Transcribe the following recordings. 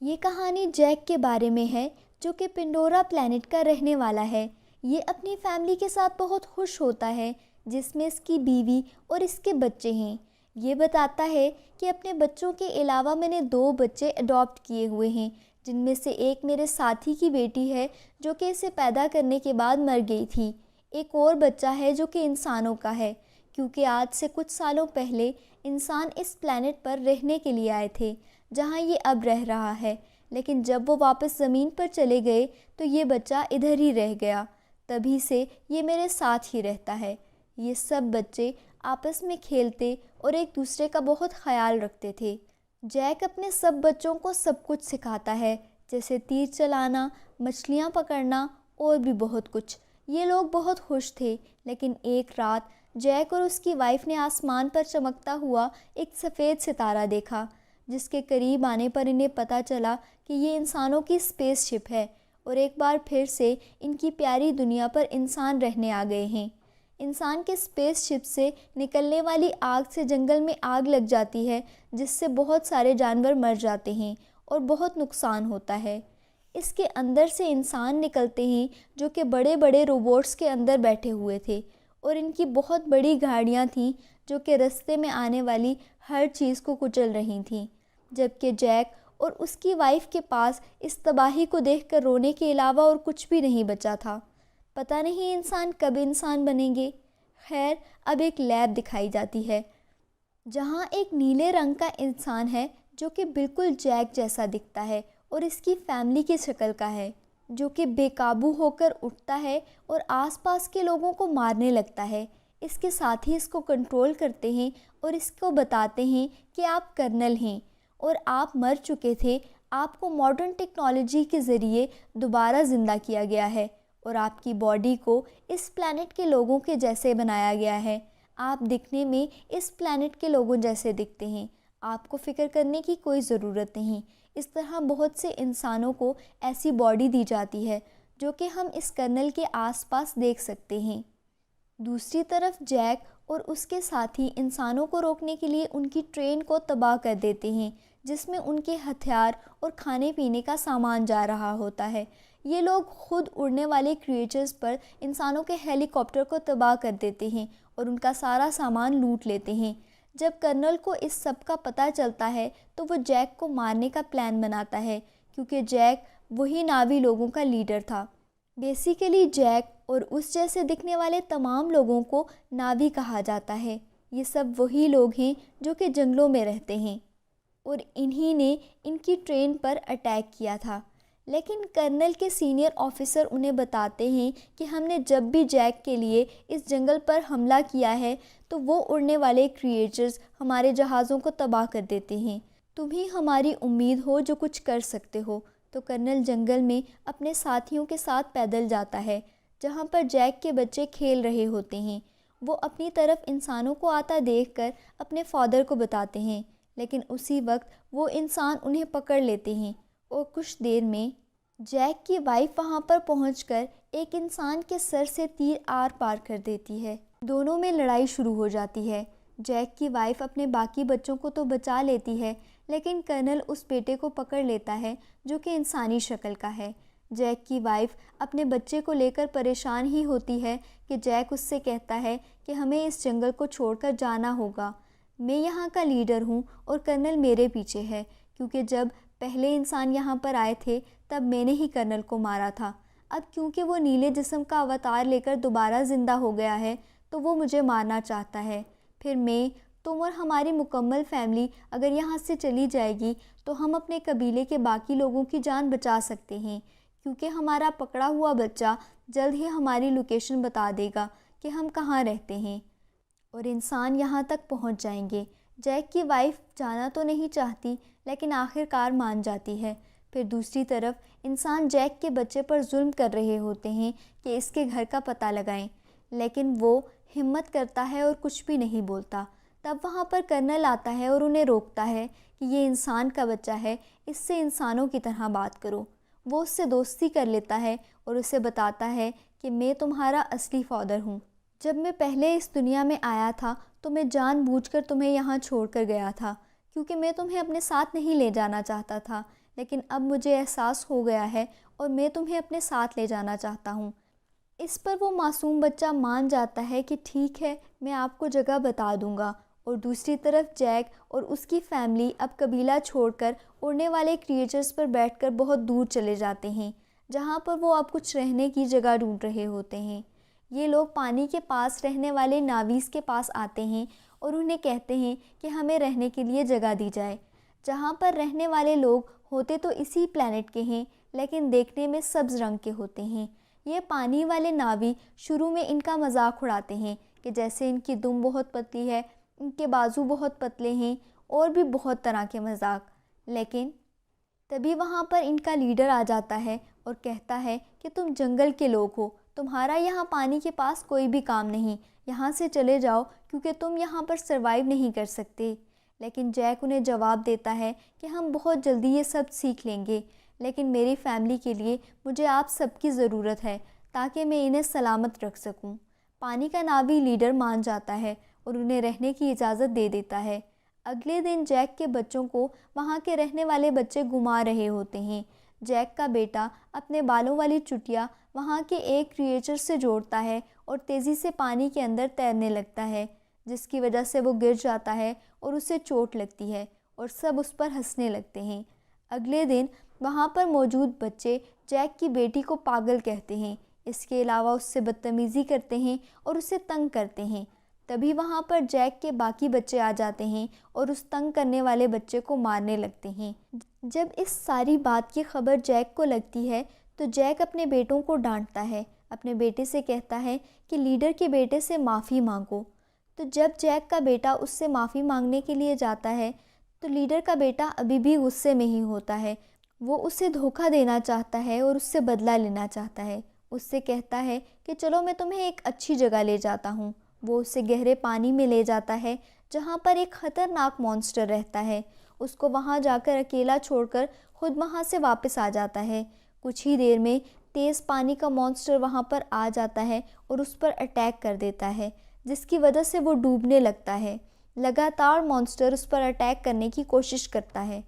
ये कहानी जैक के बारे में है जो कि पिंडोरा प्लैनेट का रहने वाला है। ये अपनी फैमिली के साथ बहुत खुश होता है जिसमें इसकी बीवी और इसके बच्चे हैं। ये बताता है कि अपने बच्चों के अलावा मैंने 2 बच्चे अडॉप्ट किए हुए हैं, जिनमें से एक मेरे साथी की बेटी है जो कि इसे पैदा करने के बाद मर गई थी। एक और बच्चा है जो कि इंसानों का है, क्योंकि आज से कुछ सालों पहले इंसान इस प्लैनेट पर रहने के लिए आए थे जहाँ ये अब रह रहा है। लेकिन जब वो वापस ज़मीन पर चले गए तो ये बच्चा इधर ही रह गया। तभी से ये मेरे साथ ही रहता है। ये सब बच्चे आपस में खेलते और एक दूसरे का बहुत ख्याल रखते थे। जैक अपने सब बच्चों को सब कुछ सिखाता है, जैसे तीर चलाना, मछलियाँ पकड़ना और भी बहुत कुछ। ये लोग बहुत खुश थे, लेकिन एक रात जैक और उसकी वाइफ ने आसमान पर चमकता हुआ एक सफ़ेद सितारा देखा, जिसके करीब आने पर इन्हें पता चला कि ये इंसानों की स्पेसशिप है और एक बार फिर से इनकी प्यारी दुनिया पर इंसान रहने आ गए हैं। इंसान के स्पेसशिप से निकलने वाली आग से जंगल में आग लग जाती है, जिससे बहुत सारे जानवर मर जाते हैं और बहुत नुकसान होता है। इसके अंदर से इंसान निकलते हैं जो कि बड़े बड़े रोबोट्स के अंदर बैठे हुए थे, और इनकी बहुत बड़ी गाड़ियाँ थीं जो कि रास्ते में आने वाली हर चीज़ को कुचल रही थीं। जबकि जैक और उसकी वाइफ के पास इस तबाही को देखकर रोने के अलावा और कुछ भी नहीं बचा था। पता नहीं इंसान कब इंसान बनेंगे। खैर, अब एक लैब दिखाई जाती है जहाँ एक नीले रंग का इंसान है जो कि बिल्कुल जैक जैसा दिखता है और इसकी फैमिली की शक्ल का है, जो कि बेकाबू होकर उठता है और आसपास के लोगों को मारने लगता है। इसके साथ ही इसको कंट्रोल करते हैं और इसको बताते हैं कि आप कर्नल हैं और आप मर चुके थे। आपको मॉडर्न टेक्नोलॉजी के ज़रिए दोबारा ज़िंदा किया गया है और आपकी बॉडी को इस प्लैनेट के लोगों के जैसे बनाया गया है। आप दिखने में इस प्लैनेट के लोगों जैसे दिखते हैं। आपको फ़िक्र करने की कोई ज़रूरत नहीं। इस तरह बहुत से इंसानों को ऐसी बॉडी दी जाती है जो कि हम इस कर्नल के आसपास देख सकते हैं। दूसरी तरफ जैक और उसके साथी इंसानों को रोकने के लिए उनकी ट्रेन को तबाह कर देते हैं, जिसमें उनके हथियार और खाने पीने का सामान जा रहा होता है। ये लोग खुद उड़ने वाले क्रिएचर्स पर इंसानों के हेलीकॉप्टर को तबाह कर देते हैं और उनका सारा सामान लूट लेते हैं। जब कर्नल को इस सब का पता चलता है तो वो जैक को मारने का प्लान बनाता है, क्योंकि जैक वही नावी लोगों का लीडर था। बेसिकली जैक और उस जैसे दिखने वाले तमाम लोगों को नावी कहा जाता है। ये सब वही लोग हैं जो कि जंगलों में रहते हैं और इन्हीं ने इनकी ट्रेन पर अटैक किया था। लेकिन कर्नल के सीनियर ऑफिसर उन्हें बताते हैं कि हमने जब भी जैक के लिए इस जंगल पर हमला किया है तो वो उड़ने वाले क्रिएचर्स हमारे जहाज़ों को तबाह कर देते हैं। तुम ही हमारी उम्मीद हो जो कुछ कर सकते हो। तो कर्नल जंगल में अपने साथियों के साथ पैदल जाता है, जहाँ पर जैक के बच्चे खेल रहे होते हैं। वो अपनी तरफ इंसानों को आता देखकर अपने फादर को बताते हैं, लेकिन उसी वक्त वो इंसान उन्हें पकड़ लेते हैं और कुछ देर में जैक की वाइफ वहाँ पर पहुँचकर एक इंसान के सर से तीर आर पार कर देती है। दोनों में लड़ाई शुरू हो जाती है। जैक की वाइफ अपने बाकी बच्चों को तो बचा लेती है, लेकिन कर्नल उस बेटे को पकड़ लेता है जो कि इंसानी शक्ल का है। जैक की वाइफ अपने बच्चे को लेकर परेशान ही होती है कि जैक उससे कहता है कि हमें इस जंगल को छोड़कर जाना होगा। मैं यहाँ का लीडर हूँ और कर्नल मेरे पीछे है, क्योंकि जब पहले इंसान यहाँ पर आए थे तब मैंने ही कर्नल को मारा था। अब क्योंकि वो नीले जिस्म का अवतार लेकर दोबारा ज़िंदा हो गया है तो वो मुझे मारना चाहता है। फिर मैं, तुम और हमारी मुकम्मल फैमिली अगर यहाँ से चली जाएगी तो हम अपने कबीले के बाकी लोगों की जान बचा सकते हैं, क्योंकि हमारा पकड़ा हुआ बच्चा जल्द ही हमारी लोकेशन बता देगा कि हम कहाँ रहते हैं और इंसान यहाँ तक पहुँच जाएंगे। जैक की वाइफ जाना तो नहीं चाहती, लेकिन आखिरकार मान जाती है। फिर दूसरी तरफ इंसान जैक के बच्चे पर जुल्म कर रहे होते हैं कि इसके घर का पता लगाएं, लेकिन वो हिम्मत करता है और कुछ भी नहीं बोलता। तब वहाँ पर कर्नल आता है और उन्हें रोकता है कि ये इंसान का बच्चा है, इससे इंसानों की तरह बात करो। वो उससे दोस्ती कर लेता है और उसे बताता है कि मैं तुम्हारा असली फादर हूँ। जब मैं पहले इस दुनिया में आया था तो मैं जानबूझकर तुम्हें यहाँ छोड़कर गया था, क्योंकि मैं तुम्हें अपने साथ नहीं ले जाना चाहता था। लेकिन अब मुझे एहसास हो गया है और मैं तुम्हें अपने साथ ले जाना चाहता हूँ। इस पर वो मासूम बच्चा मान जाता है कि ठीक है, मैं आपको जगह बता दूंगा। और दूसरी तरफ जैक और उसकी फैमिली अब कबीला छोड़कर उड़ने वाले क्रिएचर्स पर बैठकर बहुत दूर चले जाते हैं, जहाँ पर वो अब कुछ रहने की जगह ढूंढ रहे होते हैं। ये लोग पानी के पास रहने वाले नावीस के पास आते हैं और उन्हें कहते हैं कि हमें रहने के लिए जगह दी जाए। जहाँ पर रहने वाले लोग होते तो इसी प्लैनेट के हैं, लेकिन देखने में सब्ज़ रंग के होते हैं। ये पानी वाले नावी शुरू में इनका मजाक उड़ाते हैं कि जैसे इनकी दुम बहुत पतली है, इनके बाजू बहुत पतले हैं और भी बहुत तरह के मजाक। लेकिन तभी वहाँ पर इनका लीडर आ जाता है और कहता है कि तुम जंगल के लोग हो, तुम्हारा यहाँ पानी के पास कोई भी काम नहीं, यहाँ से चले जाओ क्योंकि तुम यहाँ पर सरवाइव नहीं कर सकते। लेकिन जैक उन्हें जवाब देता है कि हम बहुत जल्दी ये सब सीख लेंगे, लेकिन मेरी फैमिली के लिए मुझे आप सबकी ज़रूरत है ताकि मैं इन्हें सलामत रख सकूं। पानी का नावी लीडर मान जाता है और उन्हें रहने की इजाज़त दे देता है। अगले दिन जैक के बच्चों को वहाँ के रहने वाले बच्चे घुमा रहे होते हैं। जैक का बेटा अपने बालों वाली चुटिया वहाँ के एक क्रिएचर से जोड़ता है और तेज़ी से पानी के अंदर तैरने लगता है, जिसकी वजह से वो गिर जाता है और उसे चोट लगती है और सब उस पर हंसने लगते हैं। अगले दिन वहाँ पर मौजूद बच्चे जैक की बेटी को पागल कहते हैं, इसके अलावा उससे बदतमीज़ी करते हैं और उसे तंग करते हैं। तभी वहाँ पर जैक के बाकी बच्चे आ जाते हैं और उस तंग करने वाले बच्चे को मारने लगते हैं। जब इस सारी बात की खबर जैक को लगती है तो जैक अपने बेटों को डांटता है, अपने बेटे से कहता है कि लीडर के बेटे से माफ़ी मांगो। तो जब जैक का बेटा उससे माफ़ी मांगने के लिए जाता है तो लीडर का बेटा अभी भी गुस्से में ही होता है। वो उसे धोखा देना चाहता है और उससे बदला लेना चाहता है। उससे कहता है कि चलो मैं तुम्हें एक अच्छी जगह ले जाता हूँ। वो उसे गहरे पानी में ले जाता है जहाँ पर एक ख़तरनाक मॉन्स्टर रहता है। उसको वहाँ जाकर अकेला छोड़कर खुद वहाँ से वापस आ जाता है। कुछ ही देर में तेज़ पानी का मॉन्स्टर वहाँ पर आ जाता है और उस पर अटैक कर देता है, जिसकी वजह से वो डूबने लगता है। लगातार मॉन्स्टर उस पर अटैक करने की कोशिश करता है।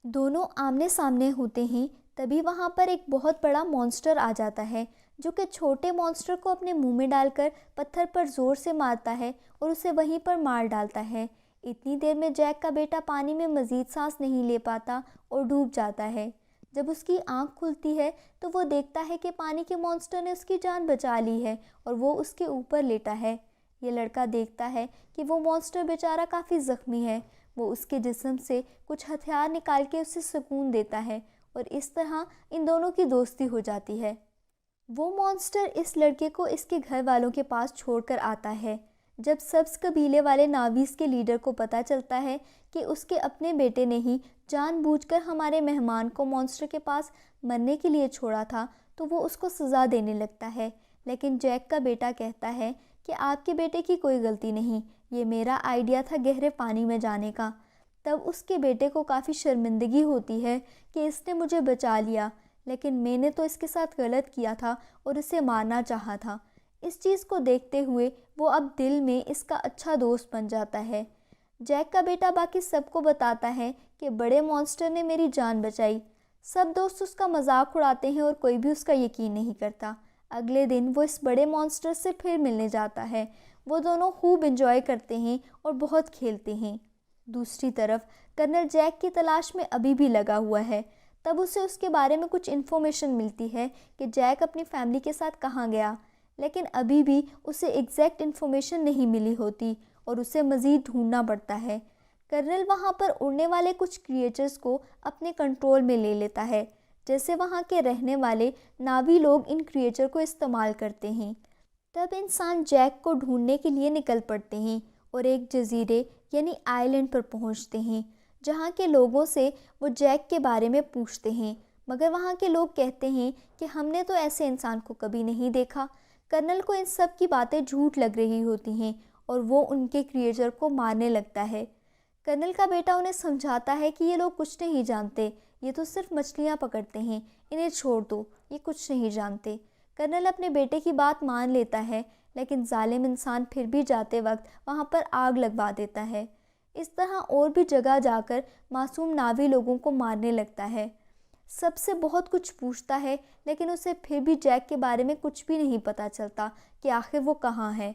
दोनों आमने सामने होते हैं। तभी वहाँ पर एक बहुत बड़ा मॉन्स्टर आ जाता है जो कि छोटे मॉन्स्टर को अपने मुंह में डालकर पत्थर पर ज़ोर से मारता है और उसे वहीं पर मार डालता है। इतनी देर में जैक का बेटा पानी में मज़ीद सांस नहीं ले पाता और डूब जाता है। जब उसकी आंख खुलती है तो वो देखता है कि पानी के मॉन्स्टर ने उसकी जान बचा ली है और वो उसके ऊपर लेटा है। ये लड़का देखता है कि वो मॉन्स्टर बेचारा काफ़ी ज़ख्मी है। वो उसके जिस्म से कुछ हथियार निकाल के उसे सुकून देता है और इस तरह इन दोनों की दोस्ती हो जाती है। वो मॉन्स्टर इस लड़के को इसके घर वालों के पास छोड़कर आता है। जब सब्ज़ कबीले वाले नावीस के लीडर को पता चलता है कि उसके अपने बेटे ने ही जानबूझकर हमारे मेहमान को मॉन्स्टर के पास मरने के लिए छोड़ा था, तो वो उसको सज़ा देने लगता है। लेकिन जैक का बेटा कहता है कि आपके बेटे की कोई गलती नहीं, ये मेरा आइडिया था गहरे पानी में जाने का। तब उसके बेटे को काफ़ी शर्मिंदगी होती है कि इसने मुझे बचा लिया, लेकिन मैंने तो इसके साथ गलत किया था और इसे मारना चाहा था। इस चीज़ को देखते हुए वो अब दिल में इसका अच्छा दोस्त बन जाता है। जैक का बेटा बाकी सबको बताता है कि बड़े मॉन्स्टर ने मेरी जान बचाई। सब दोस्त उसका मजाक उड़ाते हैं और कोई भी उसका यकीन नहीं करता। अगले दिन वो इस बड़े मॉन्स्टर से फिर मिलने जाता है। वो दोनों खूब एंजॉय करते हैं और बहुत खेलते हैं। दूसरी तरफ कर्नल जैक की तलाश में अभी भी लगा हुआ है। तब उसे उसके बारे में कुछ इन्फॉर्मेशन मिलती है कि जैक अपनी फैमिली के साथ कहाँ गया, लेकिन अभी भी उसे एग्जैक्ट इन्फॉर्मेशन नहीं मिली होती और उसे मज़ीद ढूंढना पड़ता है। कर्नल वहाँ पर उड़ने वाले कुछ क्रिएचर्स को अपने कंट्रोल में ले लेता है, जैसे वहाँ के रहने वाले नावी लोग इन क्रिएचर को इस्तेमाल करते हैं। तब इंसान जैक को ढूंढने के लिए निकल पड़ते हैं और एक जजीरे यानी आइलैंड पर पहुँचते हैं, जहाँ के लोगों से वो जैक के बारे में पूछते हैं। मगर वहाँ के लोग कहते हैं कि हमने तो ऐसे इंसान को कभी नहीं देखा। कर्नल को इन सब की बातें झूठ लग रही होती हैं और वो उनके क्रिएचर को मारने लगता है। कर्नल का बेटा उन्हें समझाता है कि ये लोग कुछ नहीं जानते, ये तो सिर्फ मछलियाँ पकड़ते हैं, इन्हें छोड़ दो, ये कुछ नहीं जानते। कर्नल अपने बेटे की बात मान लेता है, लेकिन जालिम इंसान फिर भी जाते वक्त वहाँ पर आग लगवा देता है। इस तरह और भी जगह जाकर मासूम नावी लोगों को मारने लगता है। सबसे बहुत कुछ पूछता है, लेकिन उसे फिर भी जैक के बारे में कुछ भी नहीं पता चलता कि आखिर वो कहाँ है।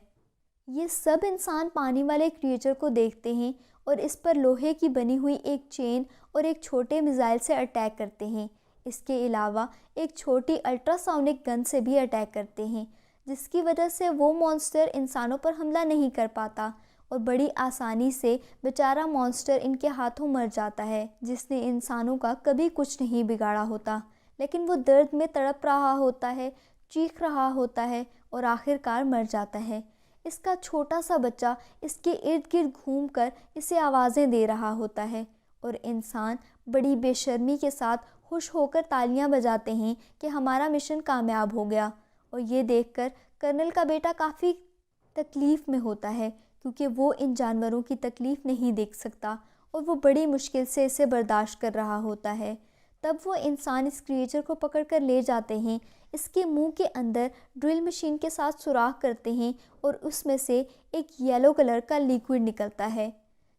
ये सब इंसान पानी वाले क्रिएचर को देखते हैं और इस पर लोहे की बनी हुई एक चेन और एक छोटे मिसाइल से अटैक करते हैं। इसके अलावा एक छोटी अल्ट्रासोनिक गन से भी अटैक करते हैं, जिसकी वजह से वो मॉन्स्टर इंसानों पर हमला नहीं कर पाता और बड़ी आसानी से बेचारा मॉन्स्टर इनके हाथों मर जाता है, जिसने इंसानों का कभी कुछ नहीं बिगाड़ा होता। लेकिन वो दर्द में तड़प रहा होता है, चीख रहा होता है और आखिरकार मर जाता है। इसका छोटा सा बच्चा इसके इर्द गिर्द घूमकर इसे आवाज़ें दे रहा होता है और इंसान बड़ी बेशर्मी के साथ खुश होकर तालियां बजाते हैं कि हमारा मिशन कामयाब हो गया। और ये देखकर कर्नल का बेटा काफ़ी तकलीफ़ में होता है, क्योंकि वो इन जानवरों की तकलीफ़ नहीं देख सकता और वो बड़ी मुश्किल से इसे बर्दाश्त कर रहा होता है। तब वो इंसान इस क्रिएचर को पकड़कर ले जाते हैं, इसके मुंह के अंदर ड्रिल मशीन के साथ सुराख करते हैं और उसमें से एक येलो कलर का लिक्विड निकलता है,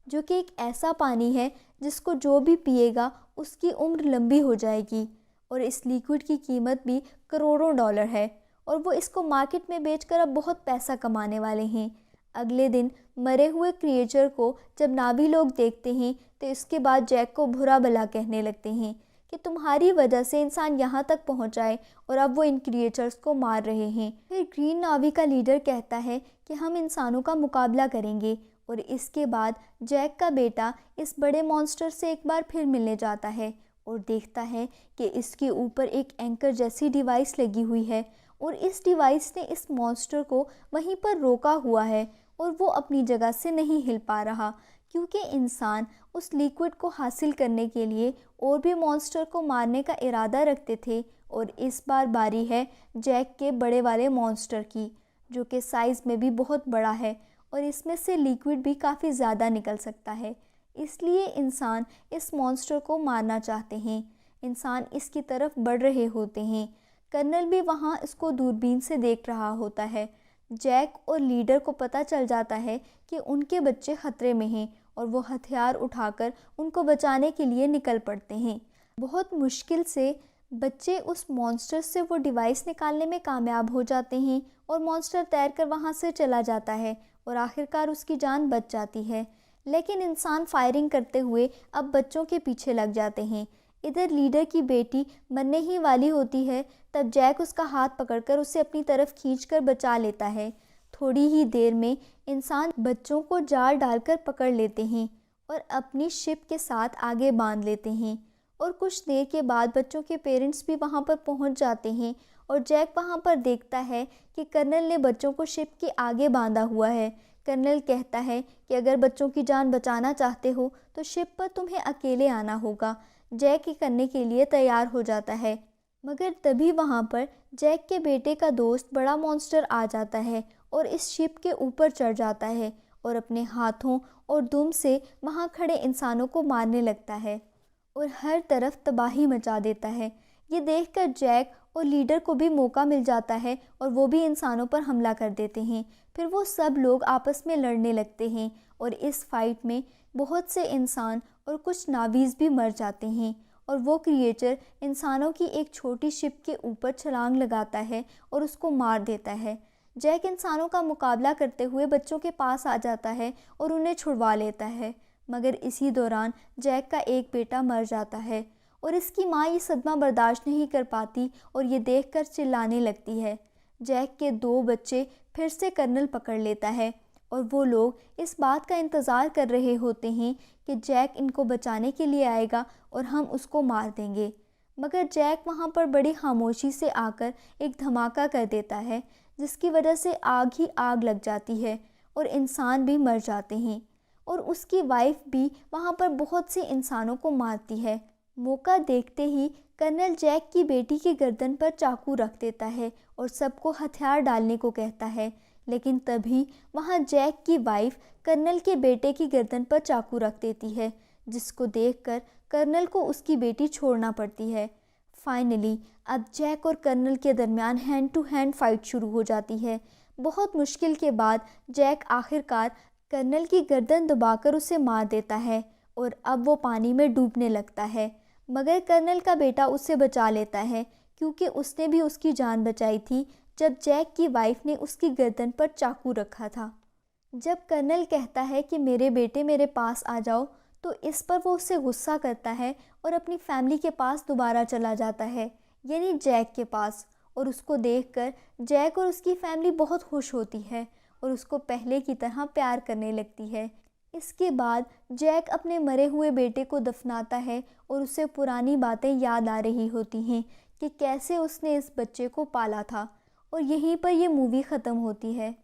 जो कि एक ऐसा पानी है जिसको जो भी पिएगा उसकी उम्र लंबी हो जाएगी। और इस लिक्विड की कीमत भी करोड़ों डॉलर है और वो इसको मार्केट में बेचकर अब बहुत पैसा कमाने वाले हैं। अगले दिन मरे हुए क्रिएचर को जब नाभी लोग देखते हैं तो इसके बाद जैक को बुरा भला कहने लगते हैं कि तुम्हारी वजह से इंसान यहाँ तक पहुँचाए और अब वो इन क्रिएचर्स को मार रहे हैं। फिर ग्रीन नावी का लीडर कहता है कि हम इंसानों का मुकाबला करेंगे और इसके बाद जैक का बेटा इस बड़े मॉन्स्टर से एक बार फिर मिलने जाता है और देखता है कि इसके ऊपर एक एंकर जैसी डिवाइस लगी हुई है और इस डिवाइस ने इस मॉन्स्टर को वहीं पर रोका हुआ है और वो अपनी जगह से नहीं हिल पा रहा, क्योंकि इंसान उस लिक्विड को हासिल करने के लिए और भी मॉन्स्टर को मारने का इरादा रखते थे। और इस बार बारी है जैक के बड़े वाले मॉन्स्टर की, जो कि साइज़ में भी बहुत बड़ा है और इसमें से लिक्विड भी काफ़ी ज़्यादा निकल सकता है। इसलिए इंसान इस मॉन्स्टर को मारना चाहते हैं। इंसान इसकी तरफ बढ़ रहे होते हैं। कर्नल भी वहाँ इसको दूरबीन से देख रहा होता है। जैक और लीडर को पता चल जाता है कि उनके बच्चे खतरे में हैं और वो हथियार उठाकर उनको बचाने के लिए निकल पड़ते हैं। बहुत मुश्किल से बच्चे उस मॉन्स्टर से वो डिवाइस निकालने में कामयाब हो जाते हैं और मॉन्स्टर तैरकर वहाँ से चला जाता है और आखिरकार उसकी जान बच जाती है। लेकिन इंसान फायरिंग करते हुए अब बच्चों के पीछे लग जाते हैं। इधर लीडर की बेटी मरने ही वाली होती है, तब जैक उसका हाथ पकड़कर उसे अपनी तरफ खींचकर बचा लेता है। थोड़ी ही देर में इंसान बच्चों को जाल डालकर पकड़ लेते हैं और अपनी शिप के साथ आगे बांध लेते हैं। और कुछ देर के बाद बच्चों के पेरेंट्स भी वहां पर पहुंच जाते हैं और जैक वहां पर देखता है कि कर्नल ने बच्चों को शिप के आगे बांधा हुआ है। कर्नल कहता है कि अगर बच्चों की जान बचाना चाहते हो तो शिप पर तुम्हें अकेले आना होगा। जैक ये करने के लिए तैयार हो जाता है, मगर तभी वहाँ पर जैक के बेटे का दोस्त बड़ा मॉन्स्टर आ जाता है और इस शिप के ऊपर चढ़ जाता है और अपने हाथों और दुम से वहाँ खड़े इंसानों को मारने लगता है और हर तरफ तबाही मचा देता है। ये देखकर जैक और लीडर को भी मौका मिल जाता है और वो भी इंसानों पर हमला कर देते हैं। फिर वो सब लोग आपस में लड़ने लगते हैं और इस फाइट में बहुत से इंसान और कुछ नावीज़ भी मर जाते हैं और वो क्रिएचर इंसानों की एक छोटी शिप के ऊपर छलांग लगाता है और उसको मार देता है। जैक इंसानों का मुकाबला करते हुए बच्चों के पास आ जाता है और उन्हें छुड़वा लेता है, मगर इसी दौरान जैक का एक बेटा मर जाता है और इसकी माँ ये सदमा बर्दाश्त नहीं कर पाती और ये देखकर चिल्लाने लगती है। जैक के 2 बच्चे फिर से कर्नल पकड़ लेता है और वो लोग इस बात का इंतज़ार कर रहे होते हैं कि जैक इनको बचाने के लिए आएगा और हम उसको मार देंगे। मगर जैक वहाँ पर बड़ी खामोशी से आकर एक धमाका कर देता है, जिसकी वजह से आग ही आग लग जाती है और इंसान भी मर जाते हैं और उसकी वाइफ भी वहाँ पर बहुत से इंसानों को मारती है। मौका देखते ही कर्नल जैक की बेटी की गर्दन पर चाकू रख देता है और सबको हथियार डालने को कहता है, लेकिन तभी वहाँ जैक की वाइफ कर्नल के बेटे की गर्दन पर चाकू रख देती है, जिसको देखकर कर्नल को उसकी बेटी छोड़ना पड़ती है। फाइनली अब जैक और कर्नल के दरमियान हैंड टू हैंड फाइट शुरू हो जाती है। बहुत मुश्किल के बाद जैक आखिरकार कर्नल की गर्दन दबाकर उसे मार देता है और अब वो पानी में डूबने लगता है, मगर कर्नल का बेटा उससे बचा लेता है क्योंकि उसने भी उसकी जान बचाई थी जब जैक की वाइफ ने उसकी गर्दन पर चाकू रखा था। जब कर्नल कहता है कि मेरे बेटे मेरे पास आ जाओ, तो इस पर वो उससे गुस्सा करता है और अपनी फैमिली के पास दोबारा चला जाता है, यानी जैक के पास। और उसको देखकर जैक और उसकी फैमिली बहुत खुश होती है और उसको पहले की तरह प्यार करने लगती है। इसके बाद जैक अपने मरे हुए बेटे को दफनाता है और उसे पुरानी बातें याद आ रही होती हैं कि कैसे उसने इस बच्चे को पाला था। और यहीं पर ये मूवी ख़त्म होती है।